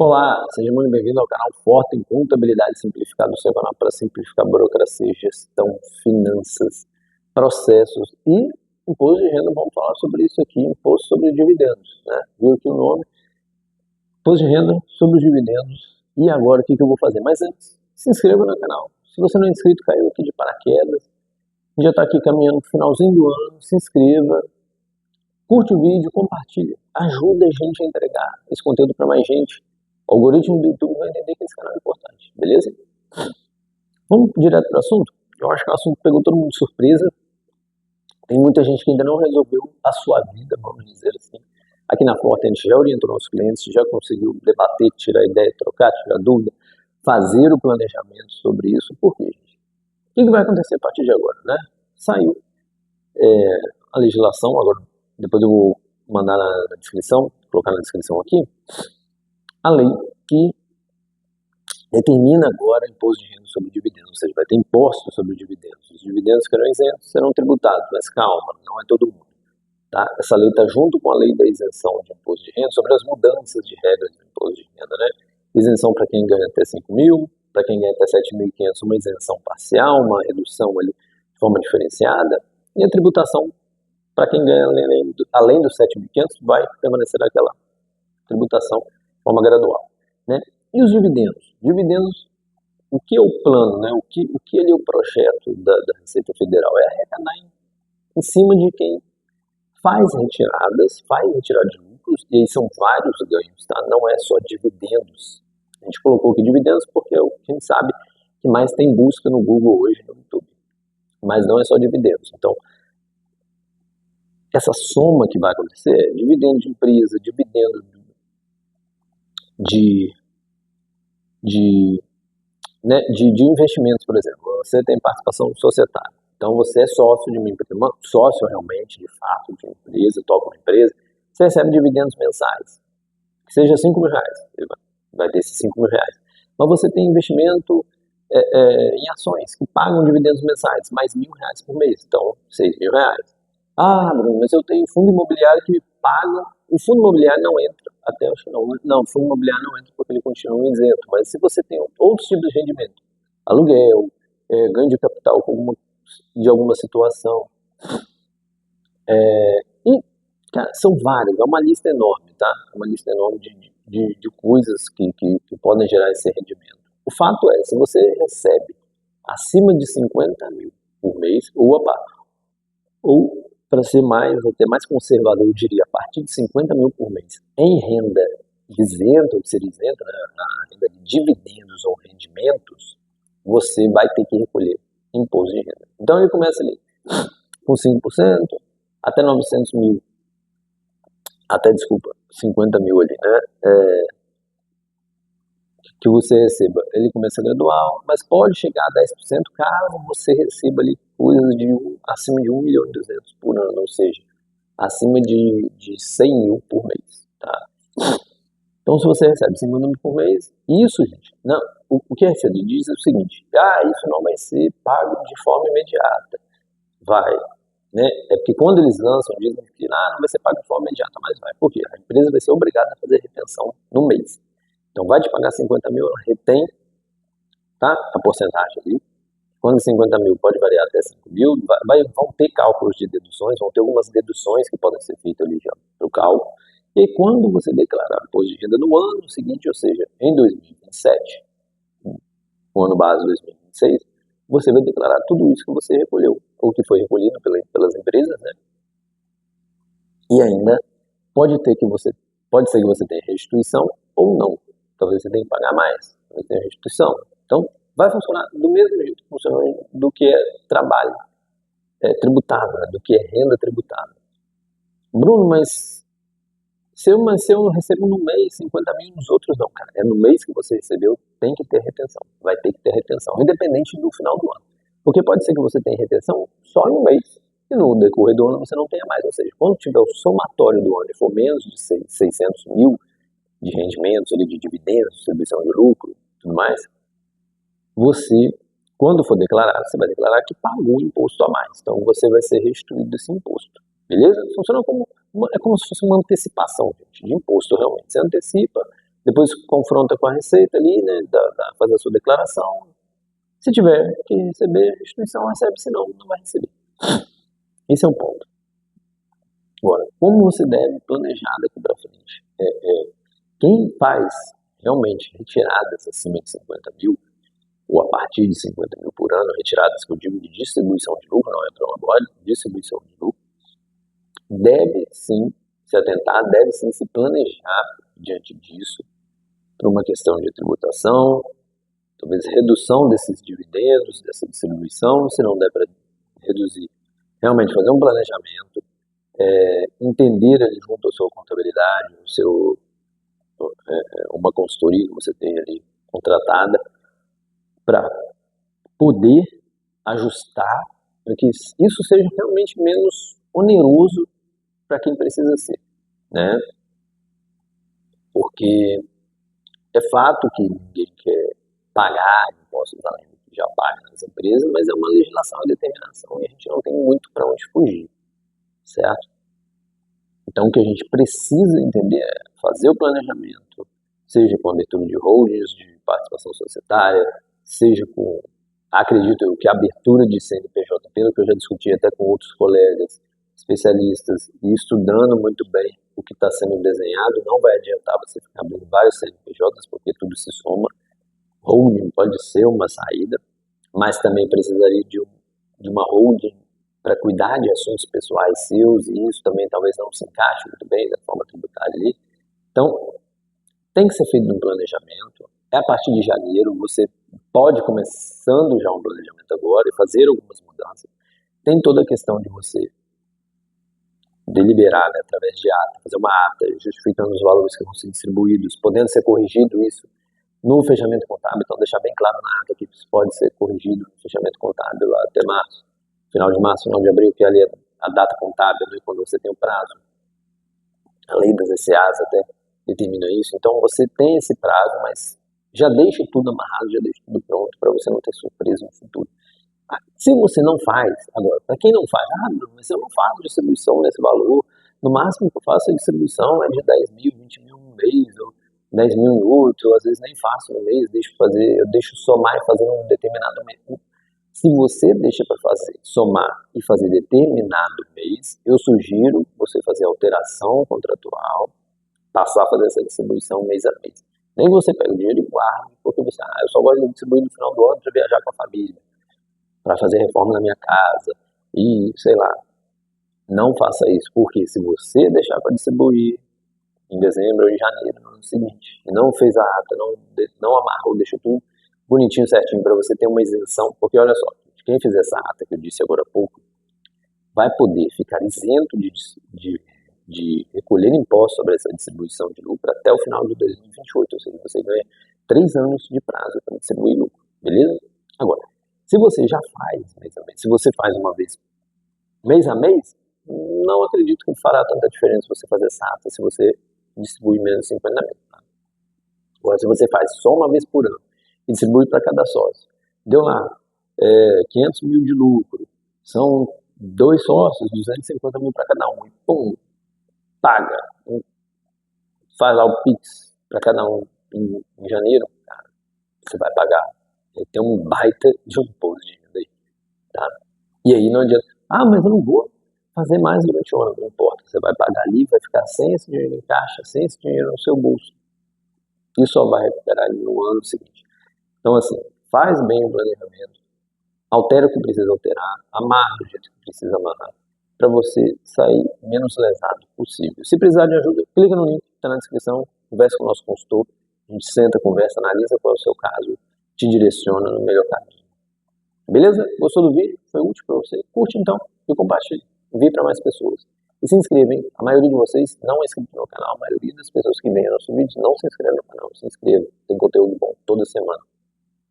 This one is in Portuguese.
Olá, seja muito bem-vindo ao canal Forte em Contabilidade Simplificada, o seu canal para simplificar burocracia, gestão, finanças, processos e imposto de renda. Vamos falar sobre isso aqui, imposto sobre dividendos, né? Viu aqui o nome? Imposto de renda sobre os dividendos. E agora o que eu vou fazer? Mas antes, se inscreva no canal. Se você não é inscrito, caiu aqui de paraquedas. Já está aqui caminhando no finalzinho do ano, se inscreva. Curte o vídeo, compartilha, ajuda a gente a entregar esse conteúdo para mais gente. O algoritmo do YouTube vai entender que esse canal é importante, beleza? Vamos direto para o assunto? Eu acho que o assunto pegou todo mundo de surpresa. Tem muita gente que ainda não resolveu a sua vida, vamos dizer assim. Aqui na Forte a gente já orientou nossos clientes, já conseguiu debater, tirar ideia, trocar, tirar dúvida, fazer o planejamento sobre isso. Por quê, gente? O que vai acontecer a partir de agora, né? Saiu a legislação, agora depois eu vou mandar na descrição, colocar na descrição aqui, a lei que determina agora imposto de renda sobre dividendos, ou seja, vai ter imposto sobre dividendos. Os dividendos que eram isentos serão tributados, mas calma, não é todo mundo. Tá? Essa lei está junto com a lei da isenção de imposto de renda sobre as mudanças de regras do imposto de renda, né? Isenção para quem ganha até 5 mil, para quem ganha até 7.500, uma isenção parcial, uma redução ali de forma diferenciada, e a tributação para quem ganha além dos 7.500 vai permanecer aquela tributação de forma gradual, né? E os dividendos? Dividendos, o que é o plano, né? O que ele é o projeto da Receita Federal? É arrecadar em cima de quem faz retiradas, faz retirada de lucros, e aí são vários ganhos, tá? Não é só dividendos. A gente colocou aqui dividendos porque é o que a gente sabe que mais tem busca no Google hoje, no YouTube. Mas não é só dividendos. Então, essa soma que vai acontecer é dividendo de empresa, dividendo de investimentos, por exemplo. Você tem participação societária. Então, você é sócio de uma empresa, sócio realmente, de fato, de uma empresa, toca uma empresa, você recebe dividendos mensais, que seja 5 mil reais, vai ter esses 5 mil reais. Mas você tem investimento em ações, que pagam dividendos mensais, mais 1.000 reais por mês, então 6 mil reais. Ah, Bruno, mas eu tenho fundo imobiliário que me paga. O fundo imobiliário não entra, até acho que não. Não, o fundo imobiliário não entra porque ele continua isento. Mas se você tem outros tipos de rendimento, aluguel, ganho de capital de alguma situação, e, cara, são vários, é uma lista enorme, tá? Uma lista enorme de coisas que podem gerar esse rendimento. O fato é, se você recebe acima de 50 mil por mês, ou para ser até mais conservador, eu diria, a partir de 50 mil por mês em renda isenta, ou seria isenta, né, na renda de dividendos ou rendimentos, você vai ter que recolher imposto de renda. Então ele começa ali com 5%, até 900 mil, 50 mil ali, né, que você receba. Ele começa gradual, mas pode chegar a 10% caso você receba ali coisas acima de 1.200.000 por ano, ou seja, acima de 100 mil por mês, tá? Então, se você recebe 50 mil por mês, isso, gente, não, o que a Receita diz é o seguinte, isso não vai ser pago de forma imediata. Vai, né? É porque quando eles lançam, dizem que não vai ser pago de forma imediata, mas vai. Por quê? A empresa vai ser obrigada a fazer retenção no mês. Então, vai te pagar 50 mil, ela retém, tá? A porcentagem ali. Quando 50 mil pode variar até 5 mil, vão ter cálculos de deduções, vão ter algumas deduções que podem ser feitas ali já no cálculo. E aí, quando você declarar o imposto de renda no ano seguinte, ou seja, em 2027, o ano base 2026, você vai declarar tudo isso que você recolheu, ou que foi recolhido pelas empresas, né? E ainda pode ser que você tenha restituição ou não. Talvez você tenha que pagar mais, talvez tenha restituição. Então, vai funcionar do mesmo jeito que funciona do que é trabalho tributável, né? Do que é renda tributável. Bruno, mas se eu recebo no mês 50 mil, nos outros não, cara. É no mês que você recebeu, tem que ter retenção. Vai ter que ter retenção, independente do final do ano. Porque pode ser que você tenha retenção só em um mês, e no decorrer do ano você não tenha mais. Ou seja, quando tiver o somatório do ano e for menos de 600 mil de rendimentos, de dividendos, distribuição de lucro, tudo mais, você, quando for declarar, você vai declarar que pagou o imposto a mais. Então, você vai ser restituído esse imposto. Beleza? Funciona como se fosse uma antecipação, gente, de imposto, realmente. Você antecipa, Depois confronta com a Receita ali, né, faz a sua declaração. Se tiver que receber, a instituição recebe, se não, não vai receber. Esse é um ponto. Agora, como você deve planejar daqui para frente? Quem faz realmente retiradas acima de 50 mil, ou a partir de 50 mil por ano, retiradas que eu digo de distribuição de lucro, não é prolabore, distribuição de lucro, deve sim se atentar, deve sim se planejar diante disso para uma questão de tributação, talvez redução desses dividendos, dessa distribuição, se não der para reduzir, realmente fazer um planejamento, entender ali junto à sua contabilidade, uma consultoria que você tem ali contratada, para poder ajustar para que isso seja realmente menos oneroso para quem precisa ser, né? Porque é fato que ninguém quer pagar impostos além do que já paga nas empresas, mas é uma legislação e determinação e a gente não tem muito para onde fugir, certo? Então o que a gente precisa entender é fazer o planejamento, seja com abertura de holdings, de participação societária, seja com, acredito eu, que a abertura de CNPJ, pelo que eu já discuti até com outros colegas, especialistas, e estudando muito bem o que está sendo desenhado, não vai adiantar você ficar abrindo vários CNPJs, porque tudo se soma. Holding pode ser uma saída, mas também precisaria de uma holding para cuidar de assuntos pessoais seus, e isso também talvez não se encaixe muito bem da forma tributária ali. Então, tem que ser feito um planejamento. A partir de janeiro, você pode começando já um planejamento agora e fazer algumas mudanças. Tem toda a questão de você deliberar, né, através de ata, fazer uma ata justificando os valores que vão ser distribuídos, podendo ser corrigido isso no fechamento contábil. Então, deixar bem claro na ata que isso pode ser corrigido no fechamento contábil lá até março, final de março, final de abril, que ali é a data contábil, né, quando você tem o prazo. A lei das SAs até determina isso. Então, você tem esse prazo, mas já deixe tudo amarrado, já deixe tudo pronto para você não ter surpresa no futuro. Se você não faz, agora, para quem não faz, mas eu não faço distribuição nesse valor, no máximo que eu faço a distribuição é de 10 mil, 20 mil um mês, ou 10 mil em outro, ou às vezes nem faço no mês, eu deixo somar e fazer um determinado mês. Se você deixa para fazer, somar e fazer determinado mês, eu sugiro você fazer alteração contratual, passar a fazer essa distribuição mês a mês. Nem você pega o dinheiro e guarda, porque você, eu só gosto de distribuir no final do ano para viajar com a família, para fazer reforma na minha casa, e sei lá, não faça isso, porque se você deixar para distribuir em dezembro ou em janeiro, no ano seguinte, e não fez a ata, não amarrou, deixou tudo bonitinho, certinho, para você ter uma isenção, porque olha só, quem fizer essa ata que eu disse agora há pouco, vai poder ficar isento de recolher imposto sobre essa distribuição de lucro até o final de 2028, ou seja, você ganha 3 anos de prazo para distribuir lucro, beleza? Agora, se você já faz mês a mês, se você faz uma vez mês a mês, não acredito que fará tanta diferença você fazer essa ata se você distribuir menos de 50 mil. Tá? Agora, se você faz só uma vez por ano e distribui para cada sócio, deu lá 500 mil de lucro, são 2 sócios, 250 mil para cada um, e pum, paga, faz lá o Pix para cada um em janeiro, cara, você vai pagar, tem um baita de um imposto de renda aí, tá? E aí não adianta, mas eu não vou fazer mais durante o ano, não importa, você vai pagar ali, vai ficar sem esse dinheiro em caixa, sem esse dinheiro no seu bolso, e só vai recuperar ali no ano seguinte. Então assim, faz bem o planejamento, altera o que precisa alterar, amarra do jeito que precisa amarrar, para você sair menos lesado possível. Se precisar de ajuda, clica no link que está na descrição, conversa com o nosso consultor, a gente senta, conversa, analisa qual é o seu caso, te direciona no melhor caminho. Beleza? Gostou do vídeo? Foi útil para você? Curte então e compartilhe. Envie para mais pessoas. E se inscreva, hein? A maioria de vocês não é inscrito no canal, a maioria das pessoas que veem nossos vídeos não se inscrevem no canal. Se inscreva, tem conteúdo bom toda semana.